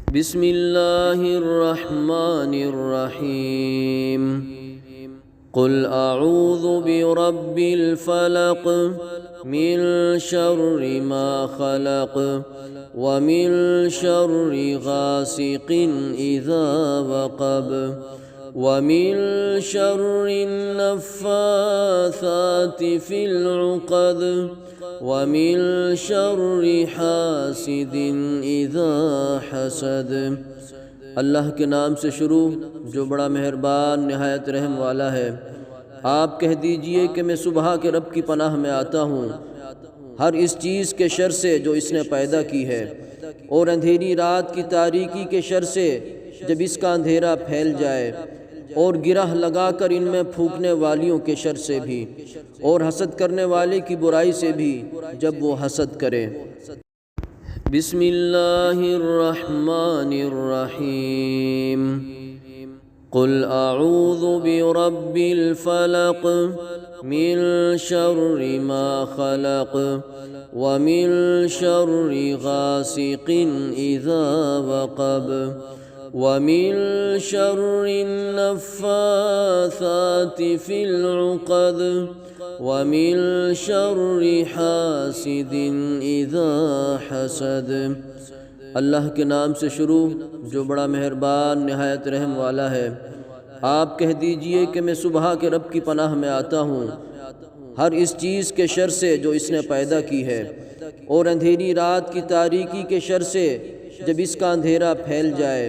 بسم اللہ الرحمن الرحیم قل اعوذ برب الفلق من شر ما خلق ومن شر غاسق اذا وقب ومن شر النفاثات في العقد ومن شر حاسد اذا حسد۔ اللہ کے نام سے شروع جو بڑا مہربان نہایت رحم والا ہے۔ آپ کہہ دیجئے کہ میں صبح کے رب کی پناہ میں آتا ہوں ہر اس چیز کے شر سے جو اس نے پیدا کی ہے، اور اندھیری رات کی تاریکی کے شر سے جب اس کا اندھیرا پھیل جائے، اور گرہ لگا کر ان میں پھونکنے والیوں کے شر سے بھی، اور حسد کرنے والے کی برائی سے بھی جب وہ حسد کرے۔ بسم اللہ الرحمن الرحیم قل اعوذ برب الفلق من شر ما خلق ومن شر غاسق اذا وقب ومن شر النفاثات في العقد ومن شر حاسد اذا حسد۔ اللہ کے نام سے شروع جو بڑا مہربان نہایت رحم والا ہے۔ آپ کہہ دیجئے کہ میں صبح کے رب کی پناہ میں آتا ہوں ہر اس چیز کے شر سے جو اس نے پیدا کی ہے، اور اندھیری رات کی تاریکی کے شر سے جب اس کا اندھیرا پھیل جائے،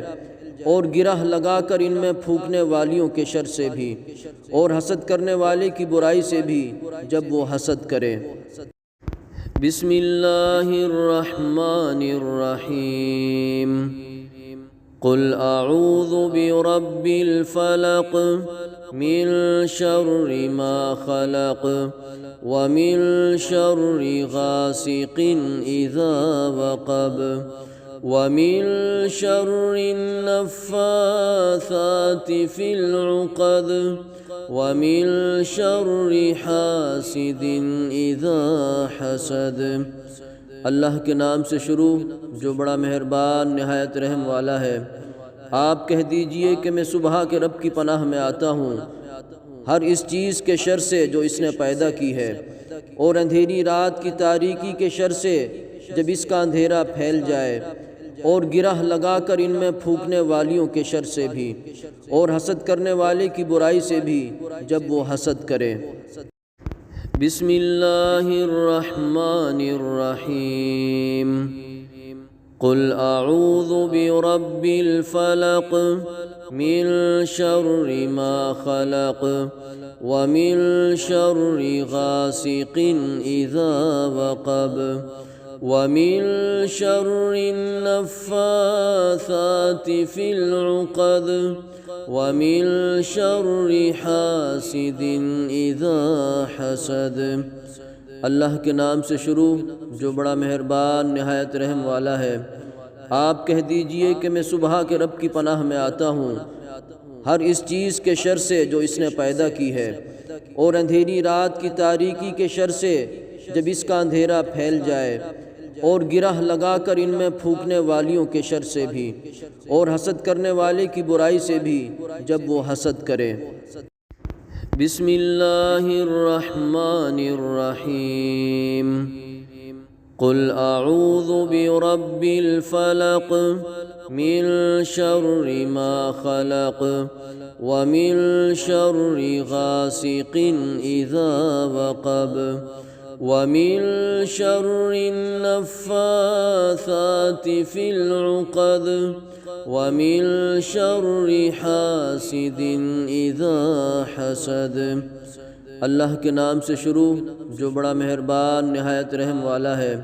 اور گرہ لگا کر ان میں پھونکنے والیوں کے شر سے بھی، اور حسد کرنے والے کی برائی سے بھی جب وہ حسد کرے۔ بسم اللہ الرحمن الرحیم قل اعوذ برب الفلق من شر ما خلق ومن شر غاسق اذا وقب ومن شر النفاثات في العقد ومن شر حاسد اذا حسد۔ اللہ کے نام سے شروع جو بڑا مہربان نہایت رحم والا ہے۔ آپ کہہ دیجئے کہ میں صبح کے رب کی پناہ میں آتا ہوں ہر اس چیز کے شر سے جو اس نے پیدا کی ہے، اور اندھیری رات کی تاریکی کے شر سے جب اس کا اندھیرا پھیل جائے، اور گرہ لگا کر ان میں پھونکنے والیوں کے شر سے بھی، اور حسد کرنے والے کی برائی سے بھی جب وہ حسد کرے۔ بسم اللہ الرحمن الرحیم قل اعوذ برب الفلق من شر ما خلق ومن شر غاسق اذا وقب ومن شر النفاثات في العقد ومن شر حاسد اذا حسد۔ اللہ کے نام سے شروع جو بڑا مہربان نہایت رحم والا ہے۔ آپ کہہ دیجئے کہ میں صبح کے رب کی پناہ میں آتا ہوں ہر اس چیز کے شر سے جو اس نے پیدا کی ہے، اور اندھیری رات کی تاریکی کے شر سے جب اس کا اندھیرا پھیل جائے، اور گرہ لگا کر ان میں پھونکنے والیوں کے شر سے بھی، اور حسد کرنے والے کی برائی سے بھی جب وہ حسد کرے۔ بسم اللہ الرحمن الرحیم قل اعوذ برب الفلق من شر ما خلق ومن شر غاسق اذا وقب ومن شر النفاثات في العقد ومن شر حاسد اذا حسد۔ اللہ کے نام سے شروع جو بڑا مہربان نہایت رحم والا ہے۔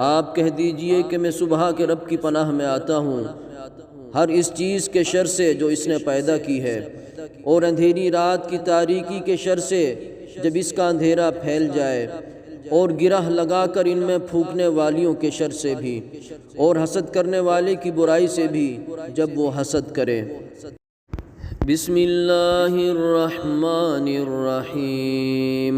آپ کہہ دیجئے کہ میں صبح کے رب کی پناہ میں آتا ہوں ہر اس چیز کے شر سے جو اس نے پیدا کی ہے، اور اندھیری رات کی تاریکی کے شر سے جب اس کا اندھیرا پھیل جائے، اور گرہ لگا کر ان میں پھونکنے والیوں کے شر سے بھی، اور حسد کرنے والے کی برائی سے بھی جب وہ حسد کرے۔ بسم اللہ الرحمن الرحیم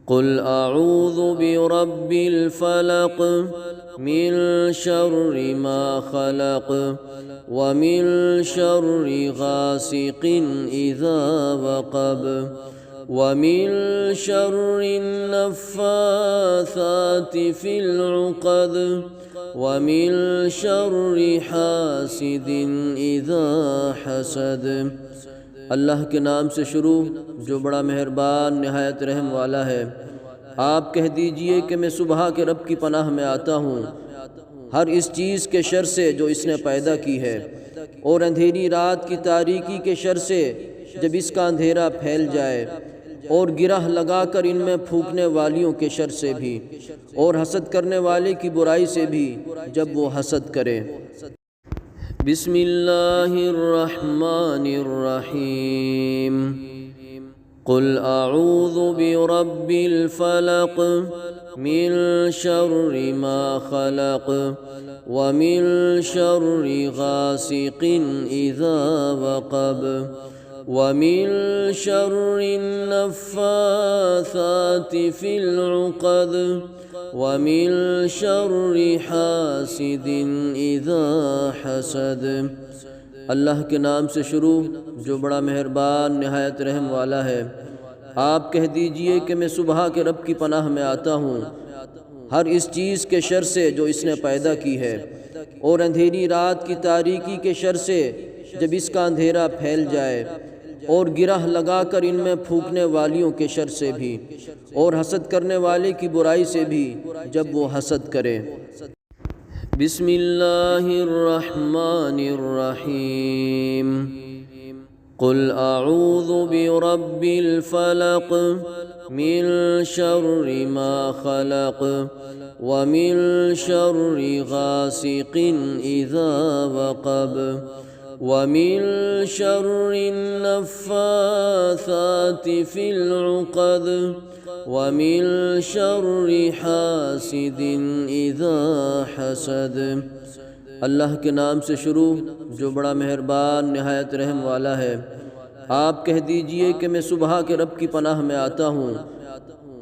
قل اعوذ برب الفلق من شر ما خلق ومن شر غاسق اذا وقب ومن شر النفاثات في العقد ومن شر حاسد اذا حسد۔ اللہ کے نام سے شروع جو بڑا مہربان نہایت رحم والا ہے۔ آپ کہہ دیجئے کہ میں صبح کے رب کی پناہ میں آتا ہوں ہر اس چیز کے شر سے جو اس نے پیدا کی ہے، اور اندھیری رات کی تاریکی کے شر سے جب اس کا اندھیرا پھیل جائے، اور گرہ لگا کر ان میں پھونکنے والیوں کے شر سے بھی، اور حسد کرنے والے کی برائی سے بھی جب وہ حسد کرے۔ بسم اللہ الرحمن الرحیم۔ قل اعوذ برب الفلق من شر ما خلق ومن شر غاسق اذا وقب ومن شر النفاثات في العقد ومن شر حاسد اذا حسد۔ اللہ کے نام سے شروع جو بڑا مہربان نہایت رحم والا ہے۔ آپ کہہ دیجئے کہ میں صبح کے رب کی پناہ میں آتا ہوں ہر اس چیز کے شر سے جو اس نے پیدا کی ہے، اور اندھیری رات کی تاریکی کے شر سے جب اس کا اندھیرا پھیل جائے، اور گرہ لگا کر ان میں پھونکنے والیوں کے شر سے بھی، اور حسد کرنے والے کی برائی سے بھی جب وہ حسد کرے۔ بسم اللہ الرحمن الرحیم۔ قل اعوذ برب الفلق من شر ما خلق ومن شر غاسق اذا وقب ومن شر النفاثات في العقد ومن شر حاسد اذا حسد۔ اللہ کے نام سے شروع جو بڑا مہربان نہایت رحم والا ہے۔ آپ کہہ دیجئے کہ میں صبح کے رب کی پناہ میں آتا ہوں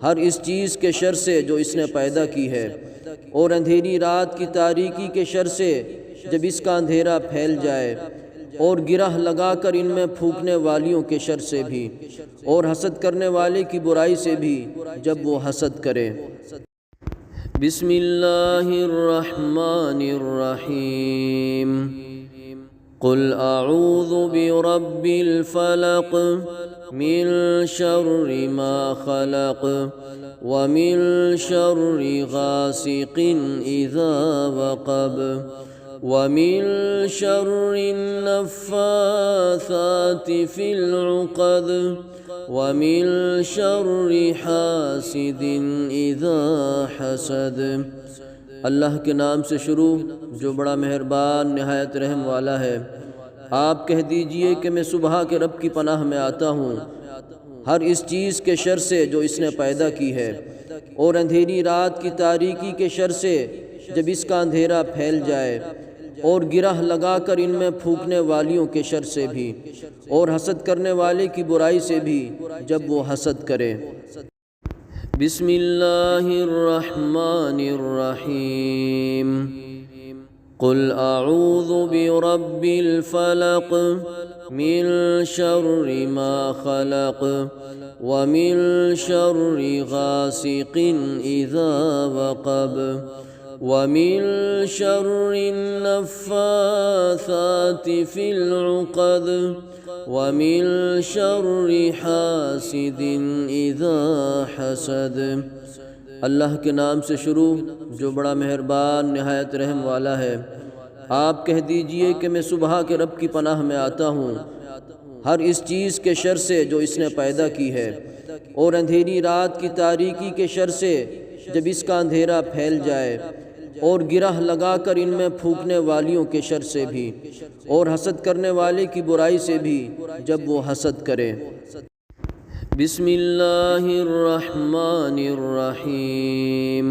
ہر اس چیز کے شر سے جو اس نے پیدا کی ہے، اور اندھیری رات کی تاریکی کے شر سے جب اس کا اندھیرا پھیل جائے، اور گرہ لگا کر ان میں پھونکنے والیوں کے شر سے بھی، اور حسد کرنے والے کی برائی سے بھی جب وہ حسد کرے۔ بسم اللہ الرحمن الرحیم۔ قل اعوذ برب الفلق من شر ما خلق ومن شر غاسق اذا وقب ومن شر النفاثات في العقد ومن شر حاسد اذا حسد۔ اللہ کے نام سے شروع جو بڑا مہربان نہایت رحم والا ہے۔ آپ کہہ دیجئے کہ میں صبح کے رب کی پناہ میں آتا ہوں ہر اس چیز کے شر سے جو اس نے پیدا کی ہے، اور اندھیری رات کی تاریکی کے شر سے جب اس کا اندھیرا پھیل جائے، اور گرہ لگا کر ان میں پھونکنے والیوں کے شر سے بھی، اور حسد کرنے والے کی برائی سے بھی جب وہ حسد کرے۔ بسم اللہ الرحمن الرحیم۔ قل اعوذ برب الفلق من شر ما خلق ومن شر غاسق اذا وقب ومن شر النفاثات في العقد ومن شر حاسد اذا حسد۔ اللہ کے نام سے شروع جو بڑا مہربان نہایت رحم والا ہے۔ آپ کہہ دیجئے کہ میں صبح کے رب کی پناہ میں آتا ہوں ہر اس چیز کے شر سے جو اس نے پیدا کی ہے، اور اندھیری رات کی تاریکی کے شر سے جب اس کا اندھیرا پھیل جائے، اور گرہ لگا کر ان میں پھونکنے والیوں کے شر سے بھی، اور حسد کرنے والے کی برائی سے بھی جب وہ حسد کرے۔ بسم اللہ الرحمن الرحیم۔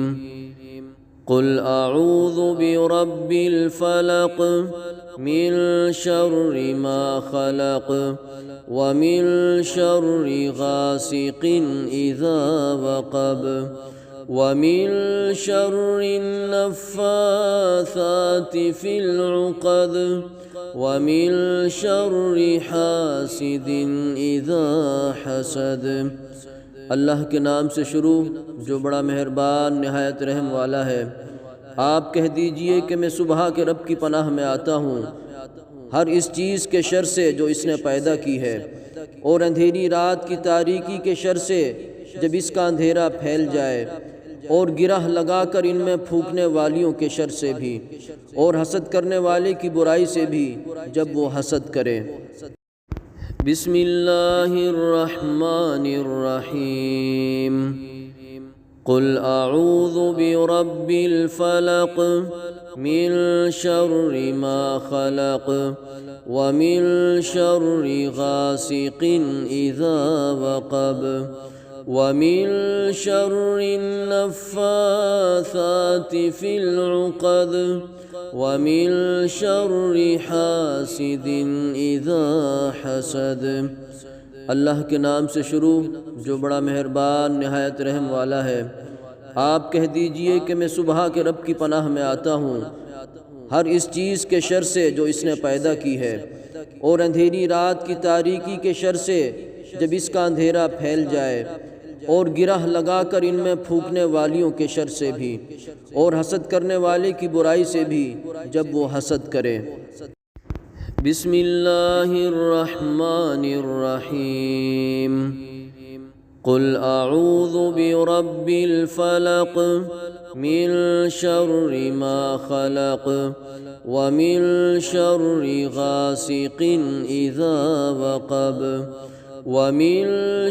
قل اعوذ برب الفلق من شر ما خلق ومن شر غاسق اذا وقب ومن شر النفاثات في العقد ومن شر حاسد اذا حسد۔ اللہ کے نام سے شروع جو بڑا مہربان نہایت رحم والا ہے۔ آپ کہہ دیجئے کہ میں صبح کے رب کی پناہ میں آتا ہوں ہر اس چیز کے شر سے جو اس نے پیدا کی ہے، اور اندھیری رات کی تاریکی کے شر سے جب اس کا اندھیرا پھیل جائے، اور گرہ لگا کر ان میں پھونکنے والیوں کے شر سے بھی، اور حسد کرنے والے کی برائی سے بھی جب وہ حسد کرے۔ بسم اللہ الرحمن الرحیم۔ قل اعوذ برب الفلق من شر ما خلق ومن شر غاسق اذا وقب ومن شر النفاثات في العقد ومن شر حاسد اذا حسد۔ اللہ کے نام سے شروع جو بڑا مہربان نہایت رحم والا ہے۔ آپ کہہ دیجئے کہ میں صبح کے رب کی پناہ میں آتا ہوں ہر اس چیز کے شر سے جو اس نے پیدا کی ہے، اور اندھیری رات کی تاریکی کے شر سے جب اس کا اندھیرا پھیل جائے، اور گرہ لگا کر ان میں پھونکنے والیوں کے شر سے بھی، اور حسد کرنے والے کی برائی سے بھی جب وہ حسد کرے۔ بسم اللہ الرحمن الرحیم۔ قل اعوذ برب الفلق من شر ما خلق ومن شر غاسق اذا وقب ومن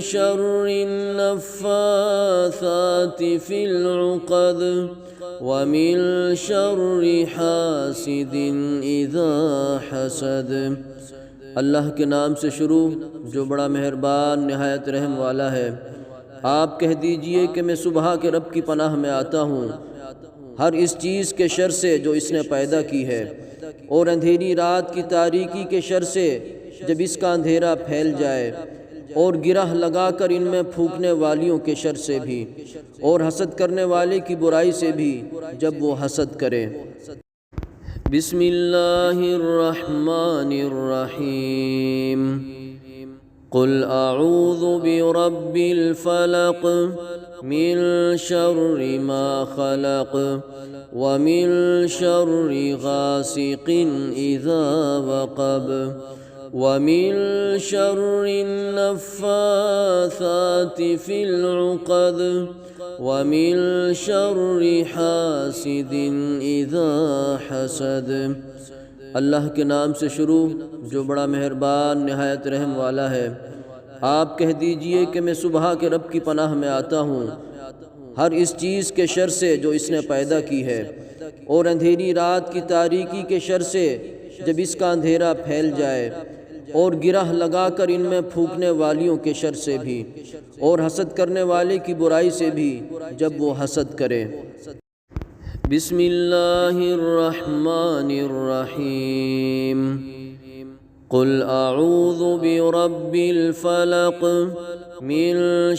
شر النفاثات في العقد ومن شر حاسد اذا حسد۔ اللہ کے نام سے شروع جو بڑا مہربان نہایت رحم والا ہے۔ آپ کہہ دیجئے کہ میں صبح کے رب کی پناہ میں آتا ہوں ہر اس چیز کے شر سے جو اس نے پیدا کی ہے، اور اندھیری رات کی تاریکی کے شر سے جب اس کا اندھیرا پھیل جائے، اور گرہ لگا کر ان میں پھونکنے والیوں کے شر سے بھی، اور حسد کرنے والے کی برائی سے بھی جب وہ حسد کرے۔ بسم اللہ الرحمن الرحیم۔ قل اعوذ برب الفلق من شر ما خلق ومن شر غاسق اذا وقب ومن شر النفاثات في العقد ومن شر حاسد اذا حسد۔ اللہ کے نام سے شروع جو بڑا مہربان نہایت رحم والا ہے۔ آپ کہہ دیجئے کہ میں صبح کے رب کی پناہ میں آتا ہوں ہر اس چیز کے شر سے جو اس نے پیدا کی ہے، اور اندھیری رات کی تاریکی کے شر سے جب اس کا اندھیرا پھیل جائے، اور گرہ لگا کر ان میں پھونکنے والیوں کے شر سے بھی، اور حسد کرنے والے کی برائی سے بھی جب وہ حسد کرے۔ بسم اللہ الرحمن الرحیم۔ قل اعوذ برب الفلق من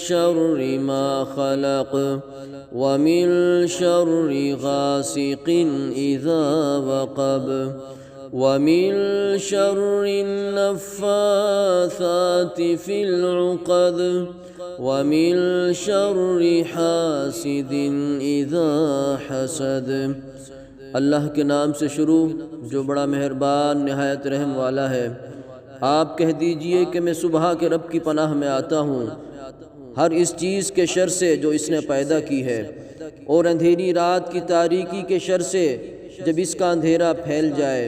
شر ما خلق ومن شر غاسق اذا وقب ومن شر النفاثات في العقد ومن شر حاسد اذا حسد۔ اللہ کے نام سے شروع جو بڑا مہربان نہایت رحم والا ہے۔ آپ کہہ دیجئے کہ میں صبح کے رب کی پناہ میں آتا ہوں ہر اس چیز کے شر سے جو اس نے پیدا کی ہے، اور اندھیری رات کی تاریکی کے شر سے جب اس کا اندھیرا پھیل جائے،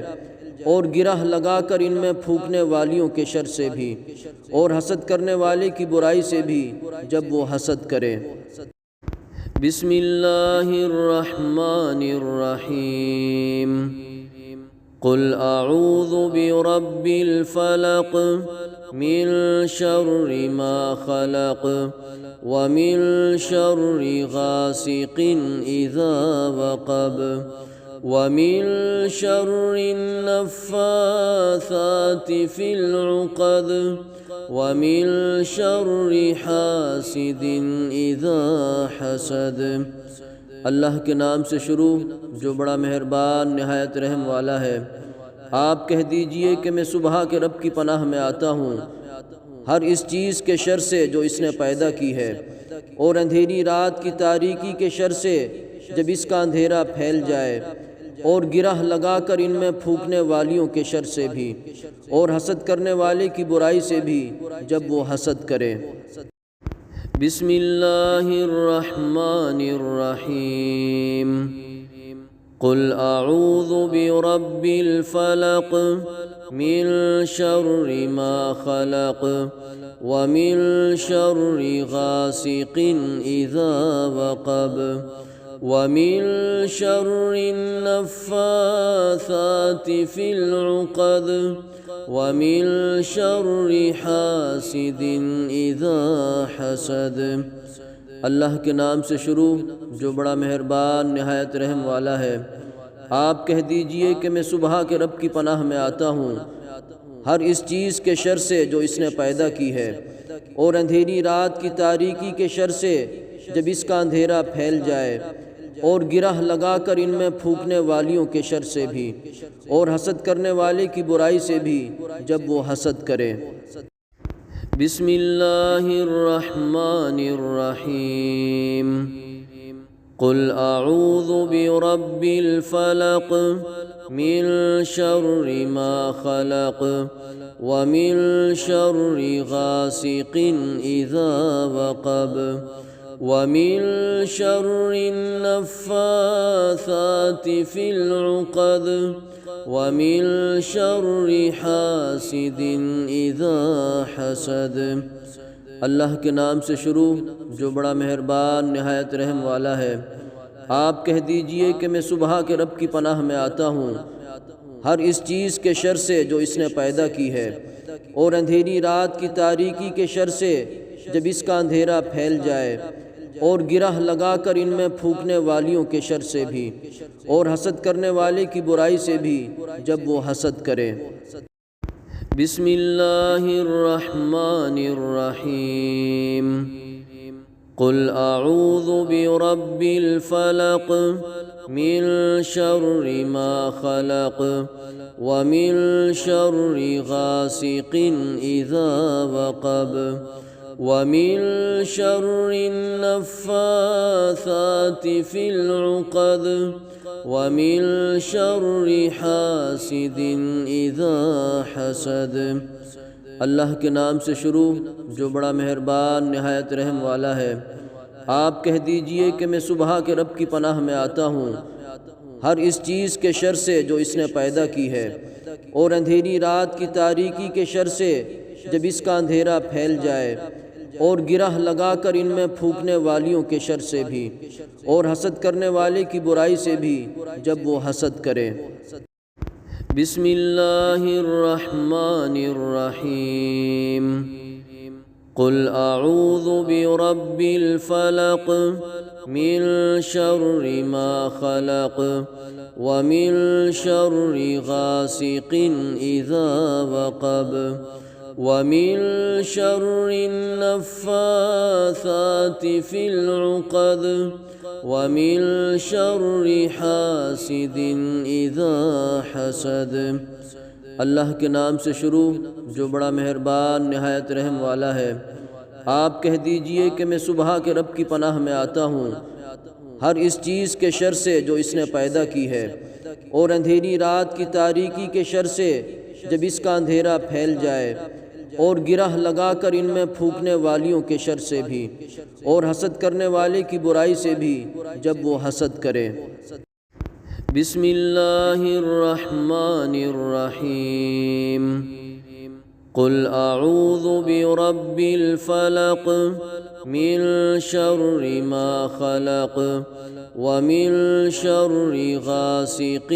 اور گرہ لگا کر ان میں پھونکنے والیوں کے شر سے بھی، اور حسد کرنے والے کی برائی سے بھی جب وہ حسد کرے۔ بسم اللہ الرحمن الرحیم۔ قل اعوذ برب الفلق من شر ما خلق ومن شر غاسق اذا وقب ومن شر النفاثات في العقد ومن شر حاسد اذا حسد۔ اللہ کے نام سے شروع جو بڑا مہربان نہایت رحم والا ہے۔ آپ کہہ دیجئے کہ میں صبح کے رب کی پناہ میں آتا ہوں ہر اس چیز کے شر سے جو اس نے پیدا کی ہے، اور اندھیری رات کی تاریکی کے شر سے جب اس کا اندھیرا پھیل جائے، اور گرہ لگا کر ان میں پھونکنے والیوں کے شر سے بھی، اور حسد کرنے والے کی برائی سے بھی جب وہ حسد کرے۔ بسم اللہ الرحمن الرحیم۔ قل اعوذ برب الفلق من شر ما خلق ومن شر غاسق اذا وقب ومن شر النفاثات في العقد ومن شر حاسد اذا حسد۔ اللہ کے نام سے شروع جو بڑا مہربان نہایت رحم والا ہے۔ آپ کہہ دیجئے کہ میں صبح کے رب کی پناہ میں آتا ہوں ہر اس چیز کے شر سے جو اس نے پیدا کی ہے، اور اندھیری رات کی تاریکی کے شر سے جب اس کا اندھیرا پھیل جائے، اور گرہ لگا کر ان میں پھونکنے والیوں کے شر سے بھی، اور حسد کرنے والے کی برائی سے بھی جب وہ حسد کرے۔ بسم اللہ الرحمن الرحیم۔ قل اعوذ برب الفلق من شر ما خلق ومن شر غاسق اذا وقب ومن شر النفاثات في العقد ومن شر حاسد اذا حسد۔ اللہ کے نام سے شروع جو بڑا مہربان نہایت رحم والا ہے۔ آپ کہہ دیجئے کہ میں صبح کے رب کی پناہ میں آتا ہوں ہر اس چیز کے شر سے جو اس نے پیدا کی ہے، اور اندھیری رات کی تاریکی کے شر سے جب اس کا اندھیرا پھیل جائے، اور گرہ لگا کر ان میں پھونکنے والیوں کے شر سے بھی، اور حسد کرنے والے کی برائی سے بھی جب وہ حسد کرے۔ بسم اللہ الرحمن الرحیم۔ قل اعوذ برب الفلق من شر ما خلق ومن شر غاسق اذا وقب ومن شر النفاثات في العقد ومن شر حاسد اذا حسد۔ اللہ کے نام سے شروع جو بڑا مہربان نہایت رحم والا ہے۔ آپ کہہ دیجئے کہ میں صبح کے رب کی پناہ میں آتا ہوں ہر اس چیز کے شر سے جو اس نے پیدا کی ہے، اور اندھیری رات کی تاریکی کے شر سے جب اس کا اندھیرا پھیل جائے، اور گرہ لگا کر ان میں پھونکنے والیوں کے شر سے بھی، اور حسد کرنے والے کی برائی سے بھی جب وہ حسد کرے۔ بسم اللہ الرحمن الرحیم۔ قل اعوذ برب الفلق من شر ما خلق ومن شر غاسق اذا وقب ومن شر النفاثات في العقد ومن شر حاسد اذا حسد۔ اللہ کے نام سے شروع جو بڑا مہربان نہایت رحم والا ہے۔ آپ کہہ دیجئے کہ میں صبح کے رب کی پناہ میں آتا ہوں ہر اس چیز کے شر سے جو اس نے پیدا کی ہے، اور اندھیری رات کی تاریکی کے شر سے جب اس کا اندھیرا پھیل جائے، اور گرہ لگا کر ان میں پھونکنے والیوں کے شر سے بھی، اور حسد کرنے والے کی برائی سے بھی جب وہ حسد کرے۔ بسم اللہ الرحمن الرحیم۔ قل اعوذ برب الفلق من شر ما خلق ومن شر غاسق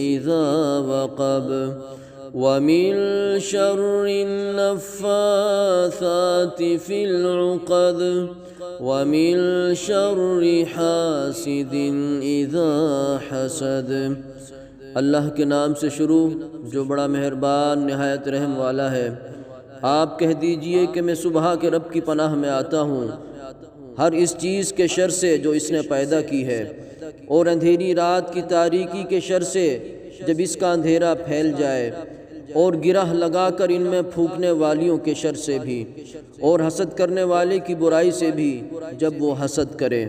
اذا وقب ومن شر النفاثات في العقد ومن شر حاسد اذا حسد۔ اللہ کے نام سے شروع جو بڑا مہربان نہایت رحم والا ہے۔ آپ کہہ دیجئے کہ میں صبح کے رب کی پناہ میں آتا ہوں ہر اس چیز کے شر سے جو اس نے پیدا کی ہے، اور اندھیری رات کی تاریکی کے شر سے جب اس کا اندھیرا پھیل جائے، اور گرہ لگا کر ان میں پھونکنے والیوں کے شر سے بھی، اور حسد کرنے والے کی برائی سے بھی جب وہ حسد کرے۔